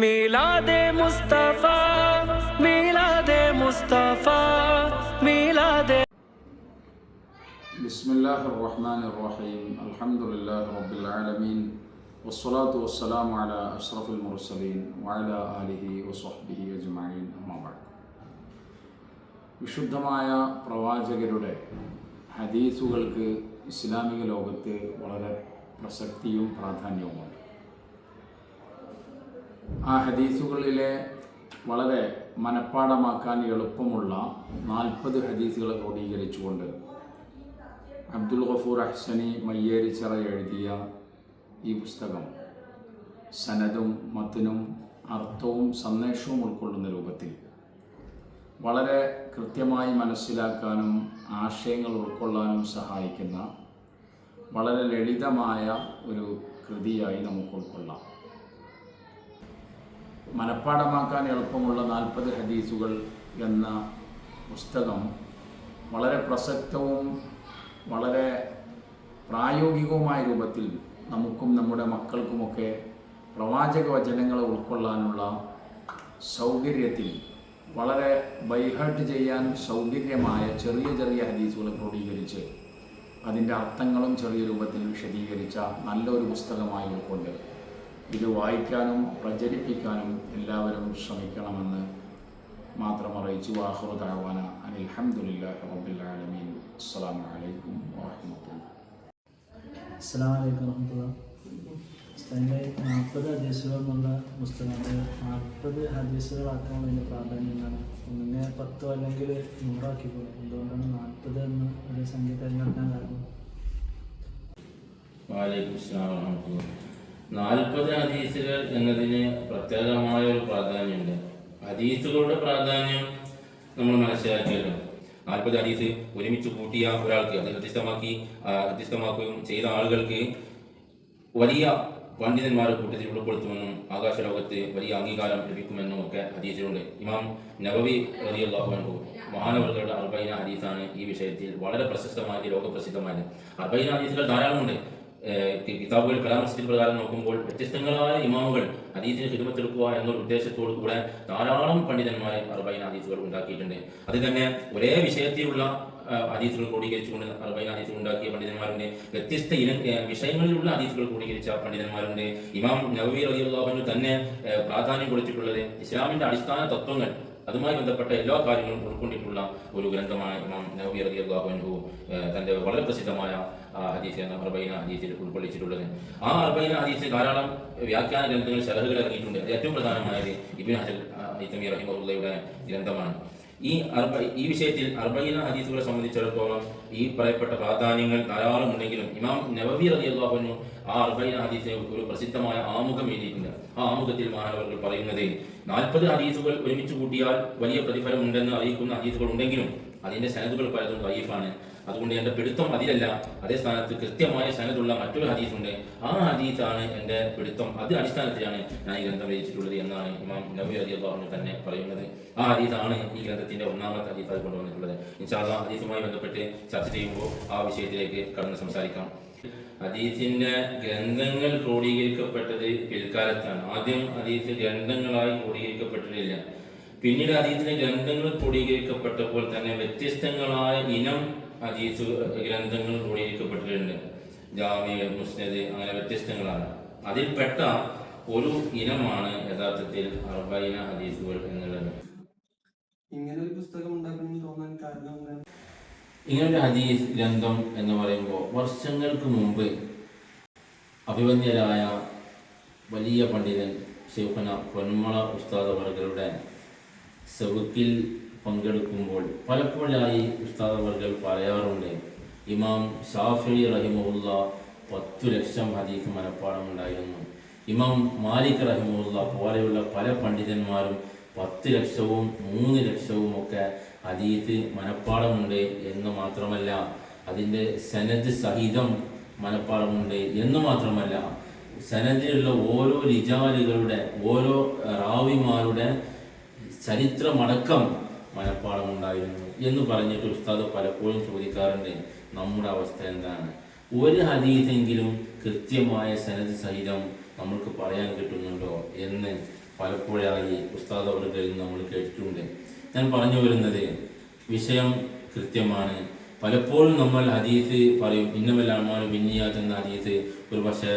मिलादे मुस्तफा मिलादे मुस्तफा मिलादे बिस्मिल्लाहिर रहमानिर रहीम अल्हम्दुलिल्लाहि रब्बिल आलमीन वस्सलातु वस्सलामु अला अशरफिल मुरसलीन വഅലാ ആലിഹി വസ്വഹ്ബിഹി അജ്മഈൻ അമ്മാ ബഅദ്. വിശുദ്ധമായ പ്രവാചകരുടെ ഹദീസുകൾക്ക് ഇസ്ലാമിക ലോകത്ത് വളരെ പ്രസക്തിയും പ്രാധാന്യവുമുണ്ട്. ആ ഹദീസുകളിലെ വളരെ മനഃപ്പാഠമാക്കാൻ എളുപ്പമുള്ള 40 ഹദീസുകളെ ക്രോഡീകരിച്ചുകൊണ്ട് അബ്ദുൽ ഗഫൂർ അഹ്സനി മയ്യേരിച്ചിറ എഴുതിയ ഈ പുസ്തകം സനദും മത്നും അർത്ഥവും സന്ദേശവും ഉൾക്കൊള്ളുന്ന രൂപത്തിൽ വളരെ കൃത്യമായി മനസ്സിലാക്കാനും ആശയങ്ങൾ ഉൾക്കൊള്ളാനും സഹായിക്കുന്ന വളരെ ലളിതമായ ഒരു കൃതിയായി നമുക്ക് ഉൾക്കൊള്ളാം. മനഃപ്പാഠമാക്കാൻ എളുപ്പമുള്ള 40 ഹദീസുകൾ എന്ന പുസ്തകം വളരെ പ്രസക്തവും വളരെ പ്രായോഗികവുമായ രൂപത്തിൽ നമുക്കും നമ്മുടെ മക്കൾക്കുമൊക്കെ പ്രവാചക വചനങ്ങളെ ഉൾക്കൊള്ളാനുള്ള സൗകര്യത്തിൽ വളരെ ബൈഹാർട്ട് ചെയ്യാൻ സൗകര്യമായ ചെറിയ ചെറിയ ഹദീസുകൾ ക്രോഡീകരിച്ച് അതിൻ്റെ അർത്ഥങ്ങളും ചെറിയ രൂപത്തിൽ വിശദീകരിച്ച നല്ലൊരു പുസ്തകമായി ഉൾക്കൊണ്ട് ഇത് വായിക്കാനും പ്രചരിപ്പിക്കാനും എല്ലാവരും ശ്രമിക്കണമെന്ന് മാത്രം അറിയിച്ചു. ആഖിറു ദഅവാന അനിൽ ഹംദുലില്ലാഹി റബ്ബിൽ ആലമീൻ. അസ്സലാമു അലൈക്കും വറഹ്മത്തുള്ളാഹി. അസ്സലാമു അലൈക്കും വറഹ്മത്തുള്ളാഹി. 40 ഹദീസുകൾ എന്നുള്ള പുസ്തകമാണ്. 40 ഹദീസുകളാക്കാനുള്ള പ്രാധാന്യം എന്താണ്? ഒന്നിനെ 10 അല്ലെങ്കിൽ 100 ആക്കിപ്പോയി. എന്തുകൊണ്ടാണ് 40 എന്ന് ഒരു സംഖ്യ തിരഞ്ഞെടുക്കാൻ കാരണം? 40 ഹദീസുകൾ എന്നതിന് പ്രത്യേകമായ ഒരു പ്രാധാന്യമുണ്ട്. ഹദീസുകളുടെ പ്രാധാന്യം നമ്മൾ മനസ്സിലാക്കിയല്ലോ. 40 ഹദീസ് ഒരുമിച്ച് കൂട്ടിയ ഒരാൾക്ക്, അത് വ്യത്യസ്തമാക്കുകയും ചെയ്ത ആളുകൾക്ക് വലിയ പണ്ഡിതന്മാരുടെ കൂട്ടത്തിൽ ഉൾപ്പെടുത്തുമെന്നും ആകാശലോകത്ത് വലിയ അംഗീകാരം ലഭിക്കുമെന്നും ഒക്കെ ഹദീസിലുണ്ട്. ഇമാം നവവി റളിയല്ലാഹു അൻഹു മഹാനവറുകളുടെ 40 ഹദീസാണ് ഈ വിഷയത്തിൽ വളരെ പ്രശസ്തമായത്, ലോകപ്രസിദ്ധമായത്. 40 ഹദീസുകൾ ധാരാളമുണ്ട്. കിതാബുകൾ പരാമർശത്തിൽ പ്രകാരം നോക്കുമ്പോൾ വ്യത്യസ്തങ്ങളായ ഇമാമുകൾ ഹദീസിനെ ഖിദ്മത്തെടുക്കുക എന്നൊരു ഉദ്ദേശത്തോടു കൂടെ ധാരാളം പണ്ഡിതന്മാരെ 40 ഹദീസുകൾ ഉണ്ടാക്കിയിട്ടുണ്ട്. അത് തന്നെ ഒരേ വിഷയത്തിലുള്ള ഹദീസുകൾ ക്രോഡീകരിച്ചുകൊണ്ട് 40 ഹദീസുകൾ ഉണ്ടാക്കിയ പണ്ഡിതന്മാരുണ്ട്. വ്യത്യസ്ത വിഷയങ്ങളിലുള്ള ഹദീസുകൾ ക്രോഡീകരിച്ച പണ്ഡിതന്മാരുണ്ട്. ഇമാം നവവി റളിയല്ലാഹു അൻഹു തന്നെ പ്രാധാന്യം കൊടുത്തിട്ടുള്ളത് ഇസ്ലാമിന്റെ അടിസ്ഥാന തത്വങ്ങൾ, അതുമായി ബന്ധപ്പെട്ട എല്ലാ കാര്യങ്ങളും ഉൾക്കൊണ്ടിട്ടുള്ള ഒരു ഗ്രന്ഥമാണ് ഇമാം നവവി റളിയല്ലാഹു അൻഹു തന്റെ വളരെ പ്രസിദ്ധമായ ഹദീസ് എന്ന 40 ഹദീസിൽ ഉൾക്കൊള്ളിച്ചിട്ടുള്ളത്. ആ 40 ഹദീസിൽ ധാരാളം വ്യാഖ്യാന ഗ്രന്ഥങ്ങൾ, ശറഹുകൾ ഇറങ്ങിയിട്ടുണ്ട്. ഏറ്റവും പ്രധാനമായത് ഇബ്നു ഹജർ ഹൈതമി റഹിമഹുള്ളയുടെ ഗ്രന്ഥമാണ്. ഈ വിഷയത്തിൽ 40 ഹദീസുകളെ സംബന്ധിച്ചിടത്തോളം ഈ പറയപ്പെട്ട പ്രാധാന്യങ്ങൾ ധാരാളം ഉണ്ടെങ്കിലും ഇമാം നവവി റളിയല്ലാഹു അൻഹു ആ 40 ഹദീസിനെ ഒരു പ്രസിദ്ധമായ ആമുഖം എഴുതിയിട്ടുണ്ട്. ആ ആമുഖത്തിൽ മഹാനവറുകൾ പറയുന്നത് 40 ഹദീസുകൾ ഒരുമിച്ച് കൂട്ടിയാൽ വലിയ പ്രതിഫലം ഉണ്ടെന്ന് അറിയിക്കുന്ന ഹദീസുകൾ ഉണ്ടെങ്കിലും അതിന്റെ സനദുകൾ പലതും ദഈഫാണ്. അതുകൊണ്ട് എൻ്റെ പിടുത്തം അതിലല്ല. അതേ സ്ഥാനത്ത് കൃത്യമായ സനദുള്ള മറ്റൊരു ഹദീസുണ്ട്. ആ ഹദീസാണ് എൻ്റെ പിടുത്തം. അത് അടിസ്ഥാനത്തിലാണ് ഞാൻ ഈ ഗ്രന്ഥം രചിച്ചിട്ടുള്ളത് എന്നാണ് ഇമാം നവവി റളിയല്ലാഹു അൻഹു തന്നെ പറയുന്നത്. ആ ഹദീസാണ് ഈ ഗ്രന്ഥത്തിന്റെ 1ാമത്തെ ഹദീസായി കൊണ്ടുവന്നിട്ടുള്ളത്. ഇൻഷാ അല്ലാഹ് ഹദീസുമായി ബന്ധപ്പെട്ട് ചർച്ച ചെയ്യുമ്പോൾ ആ വിഷയത്തിലേക്ക് കടന്ന് സംസാരിക്കാം. ഹദീസിന്റെ ഗ്രന്ഥങ്ങൾ ക്രോഡീകരിക്കപ്പെട്ടത് പിൽക്കാലത്താണ്. ആദ്യം ഹദീസ് ഗ്രന്ഥങ്ങളായി ക്രോഡീകരിക്കപ്പെട്ടിട്ടില്ല. പിന്നീട് ഹദീസിന്റെ ഗ്രന്ഥങ്ങൾ ക്രോഡീകരിക്കപ്പെട്ടപ്പോൾ തന്നെ വ്യത്യസ്തങ്ങളായ ഇനം ഹദീസ് ഗ്രന്ഥങ്ങൾ ക്രോഡീകരിക്കപ്പെട്ടിട്ടുണ്ട്. ജാമി, മുസ്നദ്, അങ്ങനെ വ്യത്യസ്തങ്ങളാണ്. അതിൽപ്പെട്ട ഒരു ഇനമാണ് യഥാർത്ഥത്തിൽ 40 ഹദീസുകൾ എന്നുള്ളത്. ഇങ്ങനൊരു പുസ്തകം ഉണ്ടാക്കണമെന്ന് തോന്നാൻ കാരണം എന്താണ്? ഇങ്ങനൊരു ഹദീസ് ഗ്രന്ഥം എന്ന് പറയുമ്പോൾ വർഷങ്ങൾക്ക് മുമ്പ് അഭിവന്ദ്യരായ വലിയ പണ്ഡിതൻ ശൈഖുന പൊന്മള ഉസ്താദ് അവർകളുടെ സൗക്കിൽ പങ്കെടുക്കുമ്പോൾ പലപ്പോഴായി ഉസ്താദ് അവർകൾ പറയാറുണ്ട്, ഇമാം ഷാഫിഈ റഹിമഹുല്ല 10 ലക്ഷം ഹദീസ് മനഃപ്പാഠമുണ്ടായിരുന്നു. ഇമാം മാലിക് റഹിമഹുല്ല പോലെയുള്ള പല പണ്ഡിതന്മാരും 10 ലക്ഷവും 3 ലക്ഷവും ഒക്കെ ഹദീസ് മനഃപ്പാഠമുണ്ട് എന്ന് മാത്രമല്ല അതിൻ്റെ സനദ് സഹിതം മനഃപ്പാഠമുണ്ട് എന്ന് മാത്രമല്ല സനദിലുള്ള ഓരോ റിജാലുകളുടെ, ഓരോ റാവിമാരുടെ ചരിത്രമടക്കം മനഃപ്പാഠമുണ്ടായിരുന്നു എന്ന് പറഞ്ഞിട്ട് ഉസ്താദ് പലപ്പോഴും ചോദിക്കാറുണ്ട്, നമ്മുടെ അവസ്ഥ എന്താണ്? ഒരു ഹദീസെങ്കിലും കൃത്യമായ സനദ് സഹിതം നമ്മൾക്ക് പറയാൻ കിട്ടുന്നുണ്ടോ എന്ന് പലപ്പോഴായി ഉസ്താദ് അവരുടെ നമ്മൾ കേട്ടിട്ടുണ്ട്. ഞാൻ പറഞ്ഞു വരുന്നത് വിഷയം കൃത്യമാണ്. പലപ്പോഴും നമ്മൾ ഹദീസ് പറയും, ഇന്നമൽ അഅ്മാലു ബിന്നിയാത്ത് എന്ന ഹദീസ് ഒരു പക്ഷേ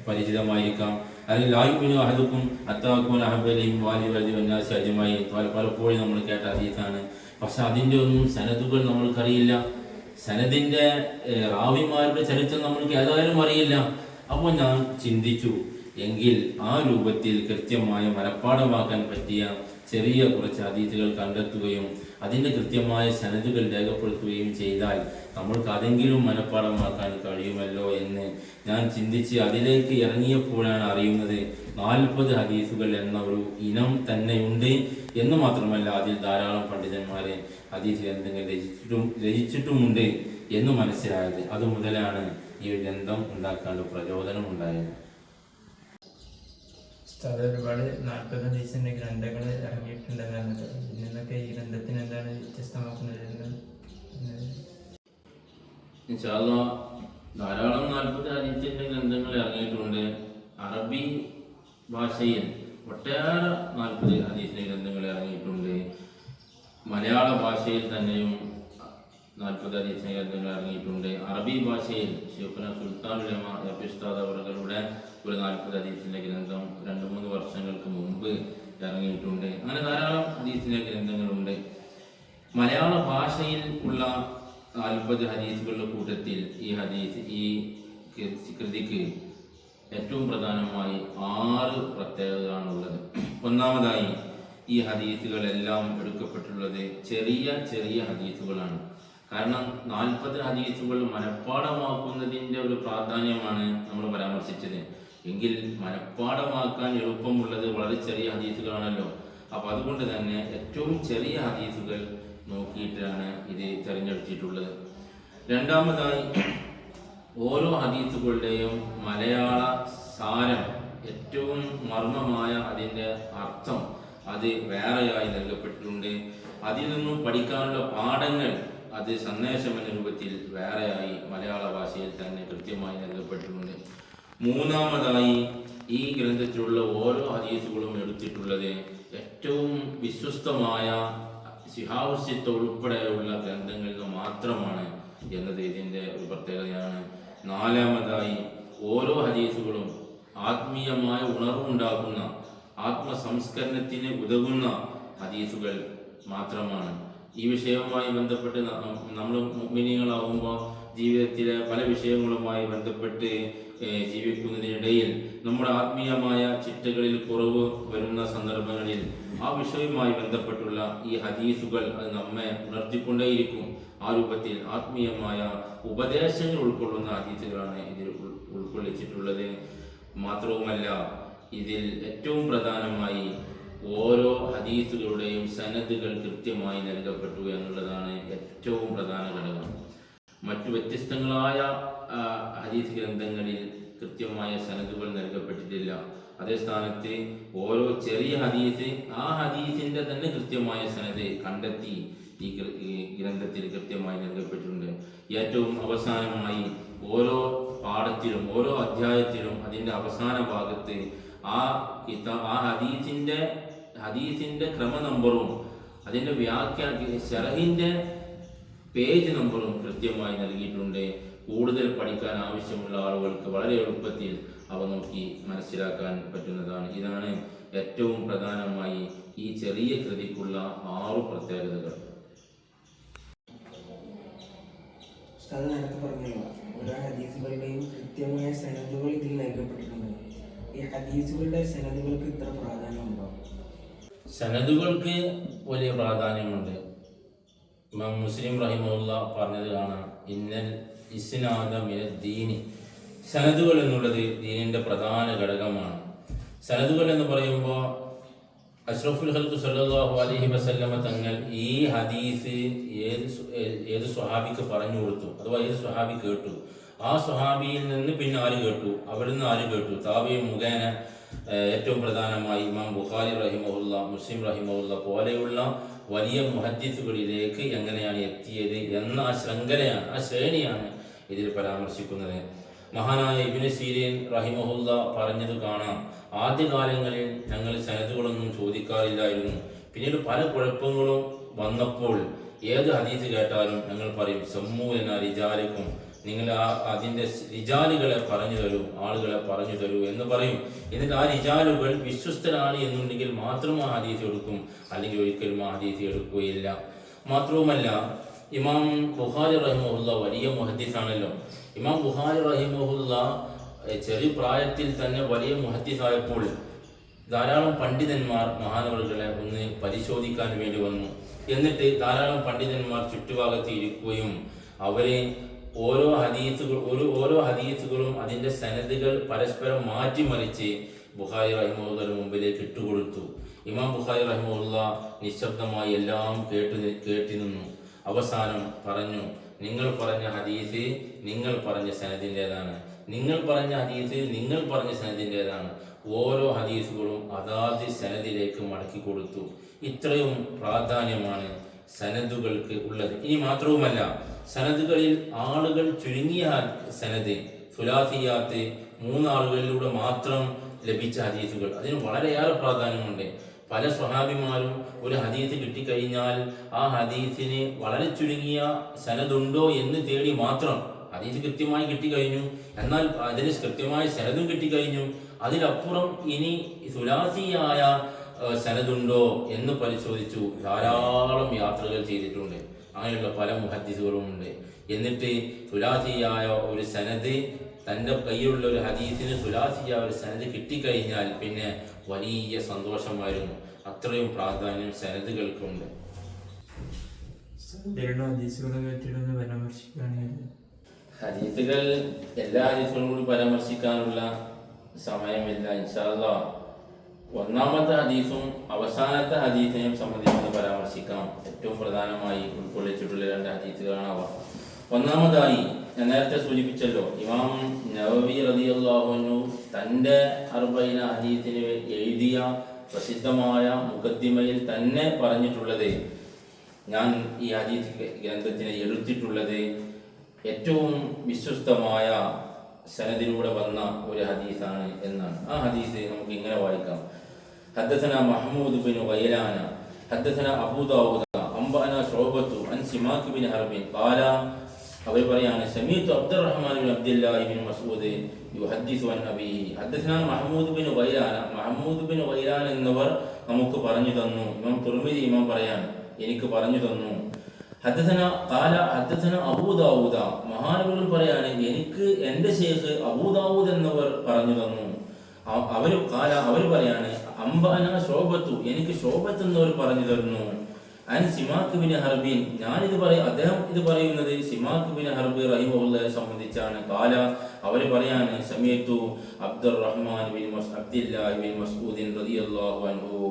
പരിചിതമായിരിക്കാം. അല്ലെങ്കിൽ ലായുമിനു അഹദുക്കും അത്താക്കും അഹബലിയും വാലി വലി വന്നാസി അജമായി പലപ്പോഴും നമ്മൾ കേട്ട ഹദീസാണ്. പക്ഷെ അതിൻ്റെ ഒന്നും സനദുകൾ നമ്മൾക്കറിയില്ല. സനദിൻ്റെ റാവിമാരുടെ ചരിത്രം നമ്മൾക്ക് ഏതായാലും അറിയില്ല. അപ്പോൾ ഞാൻ ചിന്തിച്ചു, എങ്കിൽ ആ രൂപത്തിൽ കൃത്യമായ മനഃപ്പാഠമാക്കാൻ പറ്റിയ ചെറിയ കുറച്ച് ഹദീസുകൾ കണ്ടെത്തുകയും അതിൻ്റെ കൃത്യമായ സനദുകൾ രേഖപ്പെടുത്തുകയും ചെയ്താൽ നമ്മൾക്ക് അതെങ്കിലും മനഃപ്പാഠമാക്കാൻ കഴിയുമല്ലോ എന്ന് ഞാൻ ചിന്തിച്ച് അതിലേക്ക് ഇറങ്ങിയപ്പോഴാണ് അറിയുന്നത് 40 ഹദീസുകൾ എന്ന ഒരു ഇനം തന്നെയുണ്ട് എന്ന് മാത്രമല്ല അതിൽ ധാരാളം പണ്ഡിതന്മാരെ ഹദീസ് ഗ്രന്ഥങ്ങൾ രചിച്ചിട്ടുമുണ്ട് എന്ന് മനസ്സിലായത്. അതുമുതലാണ് ഈ ഒരു ഗ്രന്ഥം ഉണ്ടാക്കാനുള്ള പ്രചോദനം ഉണ്ടായത്. ഒരുപാട് 40 ഹദീസിന്റെ ഗ്രന്ഥങ്ങൾ ഇറങ്ങിയിട്ടുണ്ടെന്നാണ്. ഇതിൽ നിന്നൊക്കെ ഈ ഗ്രന്ഥത്തിന് എന്താണ് വ്യത്യസ്തമാക്കുന്നത്? ഇൻഷാ അല്ലാഹ് ധാരാളം 40 ഹദീസിന്റെ ഗ്രന്ഥങ്ങൾ ഇറങ്ങിയിട്ടുണ്ട്. അറബി ഭാഷയിൽ ഒട്ടേറെ 40 ഹദീസിന്റെ ഗ്രന്ഥങ്ങൾ ഇറങ്ങിയിട്ടുണ്ട്. മലയാള ഭാഷയിൽ തന്നെയും 40 ഹദീസിന്റെ ഗ്രന്ഥങ്ങൾ ഇറങ്ങിയിട്ടുണ്ട്. അറബി ഭാഷയിൽ ശൈഖുന സുൽത്താനുൽ ഉലമ ഉസ്താദ് അവരുടെ ഒരു 40 ഹദീസിന്റെ ഗ്രന്ഥം 2-3 വർഷങ്ങൾക്ക് മുമ്പ് ഇറങ്ങിയിട്ടുണ്ട്. അങ്ങനെ ധാരാളം ഹദീസിന്റെ ഗ്രന്ഥങ്ങളുണ്ട്. മലയാള ഭാഷയിൽ ഉള്ള 40 ഹദീസുകളുടെ കൂട്ടത്തിൽ ഈ കൃതിക്ക് ഏറ്റവും പ്രധാനമായി 6 പ്രത്യേകതകളാണുള്ളത്. ഒന്നാമതായി, ഈ ഹദീസുകളെല്ലാം എടുക്കപ്പെട്ടുള്ളത് ചെറിയ ചെറിയ ഹദീസുകളാണ്. കാരണം 40 ഹദീസുകൾ മനഃപ്പാഠമാക്കുന്നതിൻ്റെ ഒരു പ്രാധാന്യമാണ് നമ്മൾ പരാമർശിച്ചത്. എങ്കിൽ മനഃപ്പാഠമാക്കാൻ എളുപ്പമുള്ളത് വളരെ ചെറിയ ഹദീസുകളാണല്ലോ. അപ്പോൾ അതുകൊണ്ട് തന്നെ ഏറ്റവും ചെറിയ ഹദീസുകൾ നോക്കിയിട്ടാണ് ഇത് തിരഞ്ഞെടുത്തിട്ടുള്ളത്. രണ്ടാമതായി, ഓരോ ഹദീസുകളുടെയും മലയാള സാരം, ഏറ്റവും മർമ്മമായ അതിൻ്റെ അർത്ഥം അത് വേറെയായി നൽകപ്പെട്ടിട്ടുണ്ട്. അതിൽ നിന്നും പഠിക്കാനുള്ള പാഠങ്ങൾ അത് സന്ദേശം എന്ന രൂപത്തിൽ വേറെയായി മലയാള ഭാഷയിൽ തന്നെ കൃത്യമായി നൽകപ്പെട്ടിട്ടുണ്ട്. മൂന്നാമതായി, ഈ ഗ്രന്ഥത്തിലുള്ള ഓരോ ഹദീസുകളും എടുത്തിട്ടുള്ളത് ഏറ്റവും വിശ്വസ്തമായ ശിഹാബ് ഉൾപ്പെടെയുള്ള ഗ്രന്ഥങ്ങളിൽ നിന്ന് മാത്രമാണ് എന്നത് ഇതിൻ്റെ ഒരു പ്രത്യേകതയാണ്. നാലാമതായി, ഓരോ ഹദീസുകളും ആത്മീയമായ ഉണർവുണ്ടാക്കുന്ന, ആത്മസംസ്കരണത്തിന് ഉതകുന്ന ഹദീസുകൾ മാത്രമാണ്. ഈ വിഷയവുമായി ബന്ധപ്പെട്ട് നമ്മൾ മുഅ്മിനീങ്ങളാവുമ്പോൾ ജീവിതത്തിലെ പല വിഷയങ്ങളുമായി ബന്ധപ്പെട്ട് ജീവിക്കുന്നതിനിടയിൽ നമ്മുടെ ആത്മീയമായ ചിട്ടകളിൽ കുറവ് വരുന്ന സന്ദർഭങ്ങളിൽ ആ വിഷയവുമായി ബന്ധപ്പെട്ടുള്ള ഈ ഹദീസുകൾ അത് നമ്മെ ഉണർത്തിക്കൊണ്ടേയിരിക്കും. ആ രൂപത്തിൽ ആത്മീയമായ ഉപദേശങ്ങൾ ഉൾക്കൊള്ളുന്ന ഹദീസുകളാണ് ഇതിൽ ഉൾക്കൊള്ളിച്ചിട്ടുള്ളത്. മാത്രവുമല്ല, ഇതിൽ ഏറ്റവും പ്രധാനമായി ഓരോ ഹദീസുകളുടെയും സനദുകൾ കൃത്യമായി നൽകപ്പെട്ടു എന്നുള്ളതാണ് ഏറ്റവും പ്രധാന ഘടകം. മറ്റു വ്യത്യസ്തങ്ങളായ ഹദീസ് ഗ്രന്ഥങ്ങളിൽ കൃത്യമായ സനദുകൾ നൽകപ്പെട്ടിട്ടില്ല. അതേ സ്ഥാനത്ത് ഓരോ ചെറിയ ഹദീസ് ആ ഹദീസിന്റെ തന്നെ കൃത്യമായ സനദ് കണ്ടെത്തി ഈ ഗ്രന്ഥത്തിൽ കൃത്യമായി നൽകപ്പെട്ടിട്ടുണ്ട്. ഏറ്റവും അവസാനമായി, ഓരോ പാഠത്തിലും ഓരോ അധ്യായത്തിലും അതിൻ്റെ അവസാന ഭാഗത്ത് ആ ഹദീസിന്റെ ക്രമ നമ്പറും അതിൻ്റെ ശറഹിന്റെ പേജ് നമ്പറും കൃത്യമായി നൽകിയിട്ടുണ്ട്. കൂടുതൽ പഠിക്കാൻ ആവശ്യമുള്ള ആളുകൾക്ക് വളരെ എളുപ്പത്തിൽ അവ നോക്കി മനസ്സിലാക്കാൻ പറ്റുന്നതാണ്. ഇതാണ് ഏറ്റവും പ്രധാനമായി ഈ ചെറിയ കൃതിക്കുള്ള 6 പ്രത്യേകതകൾ. നേരത്തെ പറഞ്ഞല്ലോ, ഓരോ ഹദീസുകളുടെയും കൃത്യമായ സനദുകൾ ഇതിൽ നൽകപ്പെട്ടിട്ടുണ്ട്. ഈ ഹദീസുകളുടെ സനദുകൾക്ക് ഇത്ര പ്രാധാന്യമുണ്ടോ? സനദുകൾക്ക് വലിയ പ്രാധാന്യമുണ്ട്. ഇമാം മുസ്ലിം റഹിമഹുല്ലാ പറഞ്ഞത് കാണാം, ഇന്നൽ ഇസ്നാദ മിനദ് ദീനി. സനദുകൾ എന്നുള്ളത് ദീനിൻ്റെ പ്രധാന ഘടകമാണ്. സനദുകൾ എന്ന് പറയുമ്പോൾ അഷ്റഫുൽ ഖൽഖ് സല്ലല്ലാഹു അലൈഹി വസല്ലമ തങ്ങൾ ഈ ഹദീസ് ഏത് സ്വഹാബിക്ക് പറഞ്ഞു കൊടുത്തു, അഥവാ ഏത് സ്വഹാബി കേട്ടു, ആ സ്വഹാബിയിൽ നിന്ന് പിന്നെ ആര് കേട്ടു, അവരിൽ നിന്ന് ആര് കേട്ടു, താബിഈ മുഖേന ഏറ്റവും പ്രധാനമായി ഇമാം ബുഖാരി റഹിമഹുല്ല, മുസ്ലിം റഹിമഹുല്ല പോലെയുള്ള വലിയ മുഹദ്ദിസുകളിലേക്ക് എങ്ങനെയാണ് എത്തിയത് എന്ന ആ ശൃംഖലയാണ്, ആ ശ്രേണിയാണ് ഇതിൽ പരാമർശിക്കുന്നത്. മഹാനായ ഇബ്നു സീരീൻ റഹിമഹുല്ല പറഞ്ഞത് കാണാം, ആദ്യകാലങ്ങളിൽ ഞങ്ങൾ സനദുകളൊന്നും ചോദിക്കാറില്ലായിരുന്നു. പിന്നീട് പല കുഴപ്പങ്ങളും വന്നപ്പോൾ ഏത് ഹദീസ് കേട്ടാലും ഞങ്ങൾ പറയും സമ്മൂലന റിജാലിക്കും, നിങ്ങൾ അതിൻ്റെ റിജാലുകളെ പറഞ്ഞു തരൂ, ആളുകളെ പറഞ്ഞു തരൂ എന്ന് പറയും. എന്നിട്ട് ആ റിജാലുകൾ വിശ്വസ്തരാണ് എന്നുണ്ടെങ്കിൽ മാത്രം ആ ഹദീസ് എടുക്കും, അല്ലെങ്കിൽ ഒരിക്കലും ആ ഹദീസ് എടുക്കുകയില്ല. മാത്രവുമല്ല, ഇമാം ബുഖാരി റഹിമഹുല്ല വലിയ മുഹദ്ദിസാണല്ലോ. ഇമാം ബുഖാരി റഹിമഹുല്ല ചെറിയ പ്രായത്തിൽ തന്നെ വലിയ മുഹദ്ദിസായപ്പോൾ ധാരാളം പണ്ഡിതന്മാർ മഹാനവറുകളെ ഒന്ന് പരിശോധിക്കാൻ വേണ്ടി വന്നു. എന്നിട്ട് ധാരാളം പണ്ഡിതന്മാർ ചുറ്റുഭാഗത്ത് ഇരിക്കുകയും അവരെ ഓരോ ഹദീസുകളും അതിൻ്റെ സനദുകൾ പരസ്പരം മാറ്റിമറിച്ച് ബുഖാരി റഹിമഹുല്ലയുടെ മുമ്പിലേക്ക് ഇട്ടുകൊടുത്തു. ഇമാം ബുഖാരി റഹിമഹുല്ല നിശബ്ദമായി എല്ലാം കേട്ടി നിന്നു. അവസാനം പറഞ്ഞു, നിങ്ങൾ പറഞ്ഞ ഹദീസ് നിങ്ങൾ പറഞ്ഞ സനദിൻ്റെതാണ്, നിങ്ങൾ പറഞ്ഞ ഹദീസ് നിങ്ങൾ പറഞ്ഞ സനദിൻ്റെതാണ്. ഓരോ ഹദീസുകളും അതാത് സനദിലേക്ക് മടക്കി കൊടുത്തു. ഇത്രയും പ്രാധാന്യമാണ് സനദുകൾക്ക് ഉള്ളത്. ഇനി മാത്രവുമല്ല, സനദുകളിൽ ആളുകൾ ചുരുങ്ങിയ സനദ് സുലാസിയാത്ത് 3 ആളുകളിലൂടെ മാത്രം ലഭിച്ച ഹദീസുകൾ, അതിന് വളരെയേറെ പ്രാധാന്യമുണ്ട്. പല സ്വഹാബിമാരും ഒരു ഹദീസ് കിട്ടിക്കഴിഞ്ഞാൽ ആ ഹദീസിന് വളരെ ചുരുങ്ങിയ സനദുണ്ടോ എന്ന് തേടി മാത്രം, ഹദീസ് കൃത്യമായി കിട്ടിക്കഴിഞ്ഞു, എന്നാൽ അതിന് കൃത്യമായ സനദും കിട്ടിക്കഴിഞ്ഞു, അതിലപ്പുറം ഇനി സുലാസിയായ സനദുണ്ടോ എന്ന് പരിശോധിച്ചു ധാരാളം യാത്രകൾ ചെയ്തിട്ടുണ്ട്. അങ്ങനെയുള്ള പല മുഹദ്ദിസുകളും ഉണ്ട്. എന്നിട്ട് സുലാസിയായ ഒരു സനദ്, തൻ്റെ കയ്യിലുള്ള ഒരു ഹദീസിന് സുലാസിയായ ഒരു സനദ് കിട്ടിക്കഴിഞ്ഞാൽ പിന്നെ വലിയ സന്തോഷമായിരുന്നു. അത്രയും പ്രാധാന്യം സനദുകൾക്കുണ്ട്. ഹദീസുകൾ എല്ലാ ഹദീസുകളും കൂടി പരാമർശിക്കാനുള്ള സമയമില്ല. ഇൻഷാ അല്ലാഹ് ഒന്നാമത്തെ ഹദീസും അവസാനത്തെ ഹദീസിനെയും സംബന്ധിച്ച് പരാമർശിക്കാം. ഏറ്റവും പ്രധാനമായി ഉൾക്കൊള്ളിച്ചിട്ടുള്ള 2 ഹദീസുകളാണ് അവ. ഒന്നാമതായി ഞാൻ നേരത്തെ സൂചിപ്പിച്ചല്ലോ, ഇമാം നവവി റളിയല്ലാഹു അൻഹു തൻ്റെ 40 ഹദീസിന് എഴുതിയ പ്രസിദ്ധമായ മുഖദ്ദിമയിൽ തന്നെ പറഞ്ഞിട്ടുള്ളത്, ഞാൻ ഈ ഹദീസ് ഗ്രന്ഥത്തിന് എടുത്തിട്ടുള്ളത് ഏറ്റവും വിശ്വസ്തമായ സനദിലൂടെ വന്ന ഒരു ഹദീസാണ് എന്നാണ്. ആ ഹദീസ് നമുക്ക് ഇങ്ങനെ വായിക്കാം. ഹദ്ദസന മഹ്മൂദ് ബിൻ ഗൈലാന ഹദ്ദസന അബൂ ദാവൂദ അംബഅന ശുഅബത്തു അൻ സിമാക് ബിൻ ഹർബിൻ ഖാല, അവർ പറയാണ്, സമീഅതു Abdulrahman bin Abdullahi bin Masood യുഹദ്ദിസു അൻ അബീഹി. ഹദ്ദസന മഹ്മൂദ് ബിൻ ഗൈലാന, മഹ്മൂദ് ബിൻ ഗൈലാൻ എന്നിവർ നമുക്ക് പറഞ്ഞു തന്നു. ഇമാം തുർമിദി ഇമാം പറയാണ്, എനിക്ക് പറഞ്ഞു തന്നു. ഹദ്ദസന ഖാല ഹദ്ദസന അബൂ ദാവൂദ, മഹാനവറുകൾ പറയാണ്, എനിക്ക് എൻ്റെ ശൈഖ് അബൂ ദാവൂദ് എന്നിവർ പറഞ്ഞു തന്നു. അവർ പറയാണ്, അംബഅന ശുഅബത്തു, എനിക്ക് ശുഅബത്ത് എന്നവർ പറഞ്ഞു തരുന്നു. അൻ സിമാക് ബിൻ ഹർബിൻ, അദ്ദേഹം ഇത് പറയുന്നത് സിമാക് ബിൻ ഹർബ് റഹിമഹുള്ളയെ സംബന്ധിച്ചാണ്. ഖാല, അവർ പറയാണ്, സമീഅതു Abdulrahman bin Abdullahi bin Masood റളിയല്ലാഹു അൻഹു.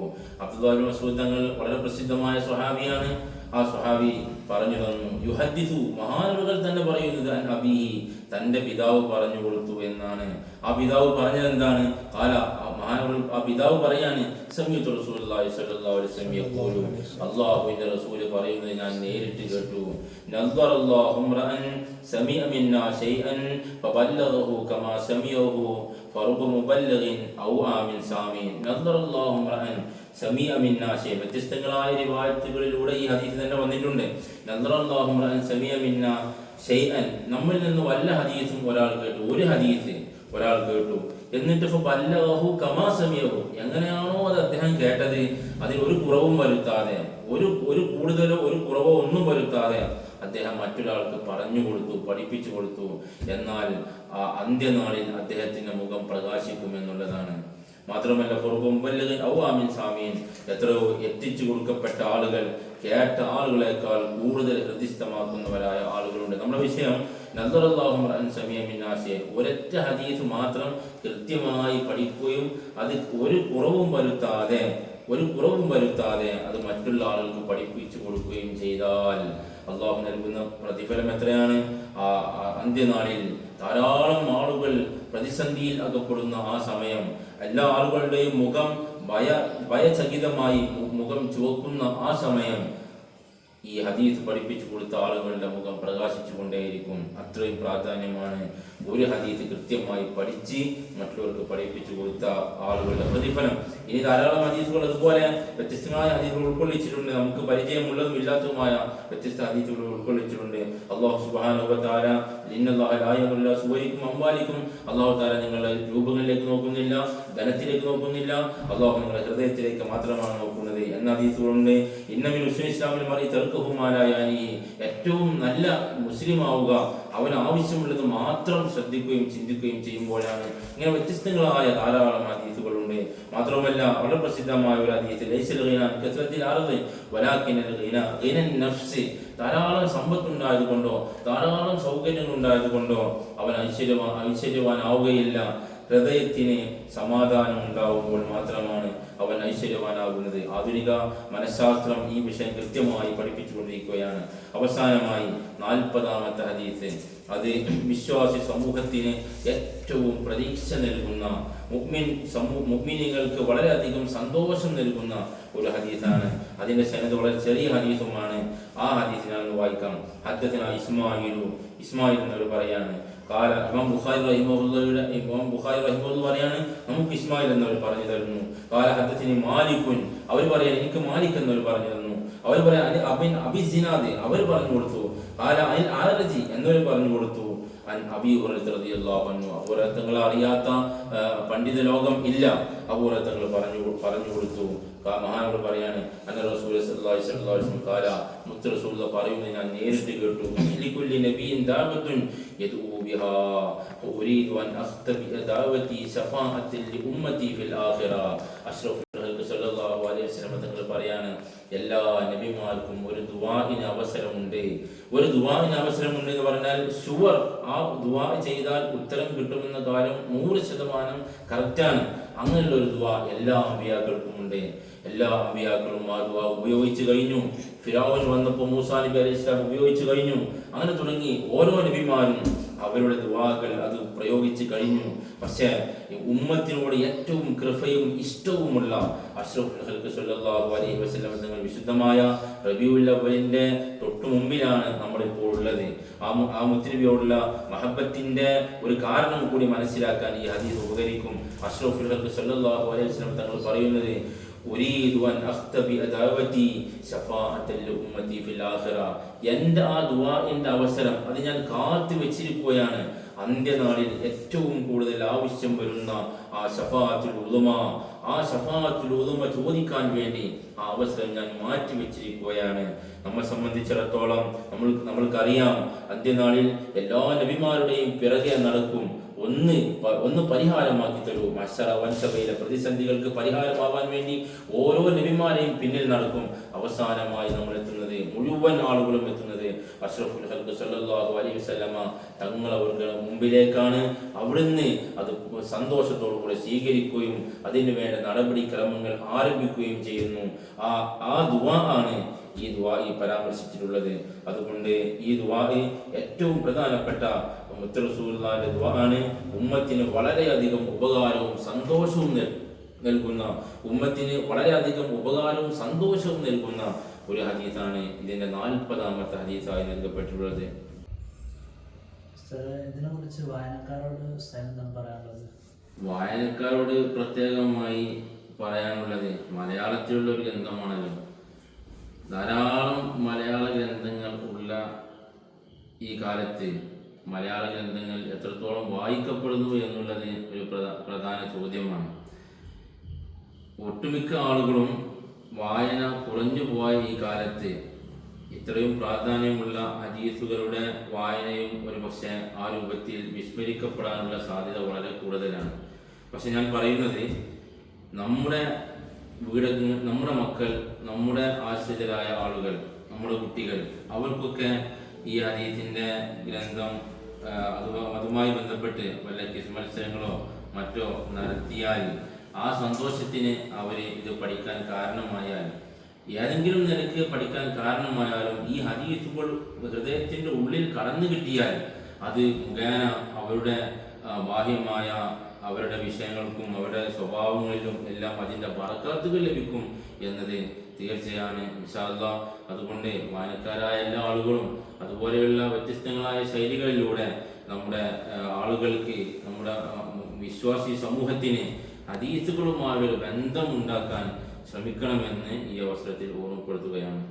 അബ്ദുല്ലാഹി ബിൻ മസ്ഊദ് തങ്ങൾ വളരെ പ്രസിദ്ധമായ സ്വഹാബിയാണ്. ആ സ്വഹാബി പറഞ്ഞു തന്നു. യുഹദ്ദിസു, മഹാനവറുകൾ തന്നെ പറയുന്നത്, അൻ അബീഹി, തൻ്റെ പിതാവ് പറഞ്ഞു കൊടുത്തു എന്നാണ്. ആ പിതാവ് പറഞ്ഞത് എന്താണ്? ഖാല, മഹാനവറുകൾ ആ പിതാവ് പറയാണ്, സമീഅതു റസൂലുള്ളാഹി സ്വല്ലല്ലാഹു അലൈഹി വസല്ലം യഖൂലു, അല്ലാഹുവിൻ്റെ റസൂൽ പറയുന്നത് ഞാൻ നേരിട്ട് കേട്ടു. നദ്ദറല്ലാഹു ഇംറഅൻ സമീഅ മിന്നാ ശൈഅൻ ഫബല്ലഗഹു കമാ സമീഅഹു ഫറുബ മുബല്ലഗിൻ ഔ ആമിൻ സാമീൻ. നദ്ദറല്ലാഹു ഇംറഅൻ സമീഅ മിന്നാ ശൈഅൻ, വ്യത്യസ്തങ്ങളായ റിവായത്തുകളിലൂടെ ഈ ഹദീസ് തന്നെ വന്നിട്ടുണ്ട്. നദ്ദറല്ലാഹു ഇംറഅൻ സമീഅ മിന്നാ ശൈഅൻ, നമ്മിൽ നിന്ന് വല്ല ഹദീസും ഒരാൾ കേട്ടു, ഒരു ഹദീസ് ഒരാൾ കേട്ടു, എന്നിട്ട് ഫബല്ലഗഹു കമാ സമീഅഹു, എങ്ങനെയാണോ അത് അദ്ദേഹം കേട്ടത് അതിൽ കുറവും വരുത്താതെ, ഒരു കൂടുതലോ ഒരു കുറവോ ഒന്നും വരുത്താതെ അദ്ദേഹം മറ്റൊരാൾക്ക് പറഞ്ഞു കൊടുത്തു, പഠിപ്പിച്ചു കൊടുത്തു. എന്നാൽ ആ അന്ത്യനാളിൽ അദ്ദേഹത്തിന്റെ മുഖം പ്രകാശിക്കുമെന്നുള്ളതാണ്. മാത്രമല്ല, ഔ സാമീൻ, എത്രയോ എത്തിച്ചു കൊടുക്കപ്പെട്ട ആളുകൾ കേട്ട ആളുകളെക്കാൾ കൂടുതൽ ഹൃദിസ്ഥമാക്കുന്നവരായ ആളുകളുണ്ട്. നമ്മുടെ വിഷയം നദ്ദറല്ലാഹു ഇംറഅൻ സമീഅ മിന്നാ ശൈഅൻ, ഒരൊറ്റ ഹദീസ് മാത്രം കൃത്യമായി പഠിക്കുകയും അത് ഒരു കുറവും വരുത്താതെ അത് മറ്റുള്ള ആളുകൾക്ക് പഠിപ്പിച്ചു കൊടുക്കുകയും ചെയ്താൽ അള്ളാഹു നൽകുന്ന പ്രതിഫലം എത്രയാണ്! ആ അന്ത്യനാളിൽ ധാരാളം ആളുകൾ പ്രതിസന്ധിയിൽ അകപ്പെടുന്ന ആ സമയം, എല്ലാ ആളുകളുടെയും മുഖം ഭയചകിതമായി മുഖം ചുവക്കുന്ന ആ സമയം, ഈ ഹദീസ് പഠിപ്പിച്ചു കൊടുത്ത ആളുകളുടെ മുഖം പ്രകാശിച്ചു കൊണ്ടേയിരിക്കും. അത്രയും പ്രാധാന്യമാണ് ഒരു ഹദീസ് കൃത്യമായി പഠിച്ച് മറ്റുള്ളവർക്ക് പഠിപ്പിച്ചു കൊടുത്ത ആളുകളുടെ പ്രതിഫലം. ഇനി ധാരാളം ഹദീസുകൾ അതുപോലെ വ്യത്യസ്തമായ ഹദീസുകൾ ഉൾക്കൊള്ളിച്ചിട്ടുണ്ട്. നമുക്ക് പരിചയമുള്ളതും ഇല്ലാത്തതുമായ വ്യത്യസ്ത ഹദീസുകൾ ഉൾക്കൊള്ളിച്ചിട്ടുണ്ട്. അല്ലാഹു സുബ്ഹാനഹു വ തആല ഇന്നല്ലാഹ ലാ യൻദുറു ഇലാ സുവരിക്കും അംവാലിക്കും, അല്ലാഹു തആല നിങ്ങളുടെ രൂപങ്ങളിലേക്ക് നോക്കുന്നില്ല, ധനത്തിലേക്ക് നോക്കുന്നില്ല, അല്ലാഹു നിങ്ങളുടെ ഹൃദയത്തിലേക്ക് മാത്രമാണ് നോക്കുന്നത് എന്ന ഹദീസുകളുണ്ട്. ഇന്നമിൻ ഉസ്വ ഇസ്ലാമിൽ മറി തർക്കുഹു മാ ലാ യാനി, ഏറ്റവും നല്ല മുസ്ലിം ആവുക അവന് ആവശ്യമുള്ളത് മാത്രം ശ്രദ്ധിക്കുകയും ചിന്തിക്കുകയും ചെയ്യുമ്പോഴാണ്. ഇങ്ങനെ വ്യത്യസ്തങ്ങളായ ധാരാളം ഹദീസുകളുണ്ട്. മാത്രമല്ല വളരെ പ്രസിദ്ധമായ ഒരു ഹദീസ് ലൈസൽ ഗിന കസ്റത്തിൽ അർദ് വലാകിനൽ ഗിന നഫ്സ്, ധാരാളം സമ്പത്തുണ്ടായതുകൊണ്ടോ ധാരാളം സൗകര്യങ്ങൾ ഉണ്ടായതുകൊണ്ടോ അവൻ ഐശ്വര്യവാനാവുകയില്ല. ഹൃദയത്തിന് സമാധാനം ഉണ്ടാവുമ്പോൾ മാത്രമാണ് അവൻ ഐശ്വര്യവാനാകുന്നത്. ആധുനിക മനഃശാസ്ത്രം ഈ വിഷയം കൃത്യമായി പഠിപ്പിച്ചുകൊണ്ടിരിക്കുകയാണ്. അവസാനമായി 40-ാമത്തെ ഹദീസ്, അത് വിശ്വാസി സമൂഹത്തിന് ഏറ്റവും പ്രതീക്ഷ നൽകുന്ന, മുഅ്മിനീങ്ങൾക്ക് വളരെയധികം സന്തോഷം നൽകുന്ന ഒരു ഹദീസാണ്. അതിന്റെ സനദ് വളരെ ചെറിയ ഹദീസുമാണ്. ആ ഹദീസ് ഞാൻ വായിക്കാം. ഹദ്ദസനാ ഇസ്മായിൽ എന്നവർ പറയാണ്, ഇമാം ബുഖാരി റഹിമഹുല്ലാഹ് പറയാണ്, നമുക്ക് ഇസ്മായിൽ എന്നവർ പറഞ്ഞു തരുന്നു. ഹദ്ദസനി മാലിക്കുൻ, അവർ പറയാൻ എനിക്ക് മാലിക് എന്നവർ പറഞ്ഞു തന്നു. അവർ പറയാൻ അബി സിനാദ് അവർ പറഞ്ഞു കൊടുത്തു. അലറജി എന്നവർ പറഞ്ഞു കൊടുത്തു. അബീ ഹുറൈറ റളിയല്ലാഹു അൻഹു, അബൂഹുറൈറ അറിയാത്ത പണ്ഡിത ലോകം ഇല്ല. അബൂഹുറൈറ പറഞ്ഞു കൊടുത്തു. മഹാനവർ പറയാണ്, അന്ന റസൂലുള്ളാഹി സ്വല്ലല്ലാഹു അലൈഹി വസല്ലം ഖാല, മുത്ത് റസൂലുള്ളാഹി പറയുന്നത് ഞാൻ നേരിട്ട് കേട്ടു. ലികുല്ലി നബിയിൻ ദഅവത്തുൻ യദഊ ബിഹാ ഉരീദു അൻ അഖ്തബി ദഅവതി ശഫാഅത്തൻ ലി ഉമ്മതി ഫിൽ ആഖിറ. അഷ്റഫുൽ ഖൽഖ് സ്വല്ലല്ലാഹു അലൈഹി വസല്ലം തങ്ങൾ പറയാണ്, എല്ലാ നബിമാർക്കും ഒരു ദുആഇന് അവസരമുണ്ട്. ഒരു ദുആഇന് അവസരമുണ്ട് എന്ന് പറഞ്ഞാൽ ഷുവർ, ആ ദുആ ചെയ്താൽ ഉത്തരം കിട്ടുമെന്ന കാര്യം 100% കറക്റ്റാണ്. അങ്ങനെയുള്ള ഒരു ദുആ എല്ലാ അമ്പിയാക്കൾക്കും ഉണ്ട്. എല്ലാ അമ്പിയാക്കളും ആ ദുആ ഉപയോഗിച്ച് കഴിഞ്ഞു. ഫിറഔൻ വന്നപ്പോൾ മൂസാ നബി അലൈഹി സ്വലാം ഉപയോഗിച്ച് കഴിഞ്ഞു. അങ്ങനെ തുടങ്ങി ഓരോ നബിമാരും അവരുടെ ദുആകൾ അത് പ്രയോഗിച്ച് കഴിഞ്ഞു. പക്ഷേ ഉമ്മത്തിനോട് ഏറ്റവും കൃപയും ഇഷ്ടവുമുള്ള അഷ്റഫുൽ ഖൽഖ് സ്വല്ലല്ലാഹു അലൈഹി വസല്ലം തങ്ങൾ വിശുദ്ധമായ റബീഉൽ അവ്വലിന്റെ തൊട്ടു മുമ്പിലാണ് നമ്മളിപ്പോൾ ഉള്ളത്. ആ മുത്തുനബിയോടുള്ള മഹബത്തിന്റെ ഒരു കാരണം കൂടി മനസ്സിലാക്കാൻ ഈ ഹദീസ് ഉപകരിക്കും. അഷ്റഫുൽ ഖൽഖ് സ്വല്ലല്ലാഹു അലൈഹി വസല്ലം തങ്ങൾ പറയുന്നത്, ഉരീദു അൻ അഖ്തബി ദഅവതി ശഫാഅത്തൻ ലി ഉമ്മതി ഫിൽ ആഖിറ, എൻ്റെ ആ ദുആഇന്റെ അവസരം അത് ഞാൻ കാത്തു വെച്ചിരിക്കുകയാണ്. അന്ത്യനാളിൽ ഏറ്റവും കൂടുതൽ ആവശ്യം വരുന്ന ആ ശഫാഅത്തുൽ ഉളുമ ചോദിക്കാൻ വേണ്ടി ആ അവസരം ഞാൻ മാറ്റി വെച്ചിരിക്കുകയാണ്. നമ്മെ സംബന്ധിച്ചിടത്തോളം നമ്മൾക്കറിയാം, അന്ത്യനാളിൽ എല്ലാ നബിമാരുടെയും പിറകെ നടക്കും. ഒന്ന് പരിഹാരമാക്കി തരൂ. മഹ്ശറ വൻസഭയിലെ പ്രതിസന്ധികൾക്ക് പരിഹാരമാവാൻ വേണ്ടി ഓരോ നബിമാരെയും പിന്നിൽ നടക്കും. അവസാനമായി നമ്മൾ എത്തുന്നത്, മുഴുവൻ ആളുകളും എത്തുന്നത് അഷ്റഫുൽ ഖൽഖ് സ്വല്ലല്ലാഹു അലൈഹി വസല്ലമ തങ്ങളുടെ മുമ്പിലേക്കാണ്. അവിടുന്ന് അത് സന്തോഷത്തോടുകൂടെ സ്വീകരിക്കുകയും അതിനു വേണ്ട നടപടിക്രമങ്ങൾ ആരംഭിക്കുകയും ചെയ്യുന്നു. ആ ദുആ ആണ് ഈ ദുആ പരാമർശിച്ചിട്ടുള്ളത്. അതുകൊണ്ട് ഈ ദുആ ഏറ്റവും പ്രധാനപ്പെട്ട മുത്ത് റസൂലുള്ളാഹിന്റെ ദുആ ആണ്. ഉമ്മത്തിന് വളരെയധികം ഉപകാരവും സന്തോഷവും നൽകുന്ന, ഉമ്മത്തിന് വളരെയധികം ഉപകാരവും സന്തോഷവും നൽകുന്ന ഒരു ഹദീസാണ്. ഇതിന്റെ 40-ാമത്തെ ഹദീസായി നൽകപ്പെട്ടിട്ടുള്ളത്. ഇതിനെ കുറിച്ച് വായനക്കാരോട് എന്താണ് പറയാനുള്ളത്? വായനക്കാരോട് പ്രത്യേകമായി പറയാനുള്ളത്, മലയാളത്തിലുള്ള ഒരു ഗ്രന്ഥമാണല്ലോ. ധാരാളം മലയാള ഗ്രന്ഥങ്ങൾ ഉള്ള ഈ കാലത്ത് മലയാള ഗ്രന്ഥങ്ങൾ എത്രത്തോളം വായിക്കപ്പെടുന്നു എന്നുള്ളത് ഒരു പ്രധാന ചോദ്യമാണ്. ഒട്ടുമിക്ക ആളുകളും വായന കുറഞ്ഞു പോയ ഈ കാലത്ത് ഇത്രയും പ്രാധാന്യമുള്ള ഹദീസുകളുടെ വായനയും ഒരു പക്ഷേ ആ രൂപത്തിൽ വിസ്മരിക്കപ്പെടാനുള്ള സാധ്യത വളരെ കൂടുതലാണ്. പക്ഷെ ഞാൻ പറയുന്നത്, നമ്മുടെ നമ്മുടെ മക്കൾ, നമ്മുടെ ആശ്രിതരായ ആളുകൾ, നമ്മുടെ കുട്ടികൾ, അവർക്കൊക്കെ ഈ ഹദീസിന്റെ ഗ്രന്ഥം അതുമായി ബന്ധപ്പെട്ട് വല്ല ക്വിസ് മത്സരങ്ങളോ മറ്റോ നടത്തിയാൽ ആ സന്തോഷത്തിന് അവർ ഇത് പഠിക്കാൻ കാരണമായാൽ, ഏതെങ്കിലും നിലയ്ക്ക് പഠിക്കാൻ കാരണമായാലും ഈ ഹദീസുകൾ ഹൃദയത്തിന്റെ ഉള്ളിൽ കടന്നു കിട്ടിയാൽ അത് മുഖേന അവരുടെ ബാഹ്യമായ അവരുടെ വിഷയങ്ങൾക്കും അവരുടെ സ്വഭാവങ്ങളിലും എല്ലാം അതിൻ്റെ ബറക്കാത്തുകൾ ലഭിക്കും എന്നത് തീർച്ചയാണ് ഇൻഷാ അല്ലാഹ്. അതുകൊണ്ട് വായനക്കാരായ എല്ലാ ആളുകളും അതുപോലെയുള്ള വ്യത്യസ്തങ്ങളായ ശൈലികളിലൂടെ നമ്മുടെ ആളുകൾക്ക്, നമ്മുടെ വിശ്വാസി സമൂഹത്തിന് ഹദീസുകളുമായൊരു ബന്ധമുണ്ടാക്കാൻ ശ്രമിക്കണമെന്ന് ഈ അവസരത്തിൽ ഓർമ്മപ്പെടുത്തുകയാണ്.